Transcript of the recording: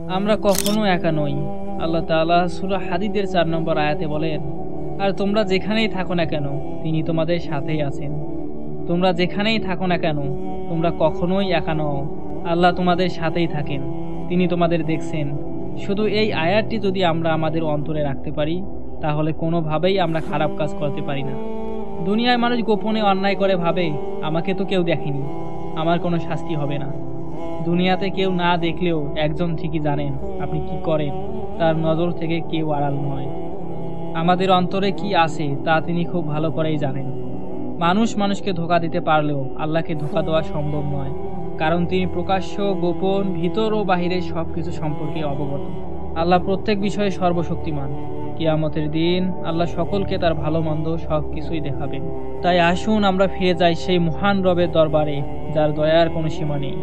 আমরা কখনো একা নই। আল্লাহ তাআলা সূরা হাদীদের ৪ নম্বর আয়াতে বলেন, আর তোমরা যেখানেই থাকো না কেন তিনি তোমাদের সাথেই আছেন। তোমরা যেখানেই থাকো না কেন তোমরা কখনোই একা নও। আল্লাহ তোমাদের সাথেই থাকেন, তিনি তোমাদের দেখছেন। শুধু এই আয়াতটি যদি আমরা আমাদের অন্তরে রাখতে পারি তাহলে কোনোভাবেই আমরা খারাপ কাজ করতে পারি না। দুনিয়ায় মানুষ গোপনে অন্যায় করে ভাবে, আমাকে তো কেউ দেখেনি, আমার কোনো শাস্তি হবে না। দুনিয়াতে কেউ না দেখলেও একজন ঠিকই জানেন আপনি কি করেন, তার নজর থেকে কেউ আড়াল নয়। আমাদের অন্তরে কি আছে তা তিনি খুব ভালো করেই জানেন। মানুষ মানুষকে ধোঁকা দিতে পারলেও আল্লাহকে ধোঁকা দেওয়া সম্ভব নয়, কারণ তিনি প্রকাশ্য, গোপন, ভিতর ও বাহিরের সবকিছু সম্পর্কে অবগত। আল্লাহ প্রত্যেক বিষয়ে সর্বশক্তিমান। কিয়ামতের দিন আল্লাহ সকলকে তার ভালো মন্দ সবকিছুই দেখাবেন। তাই আসুন আমরা ফিরে যাই সেই মহান রবের দরবারে, যার দয়ার কোনো সীমা নেই।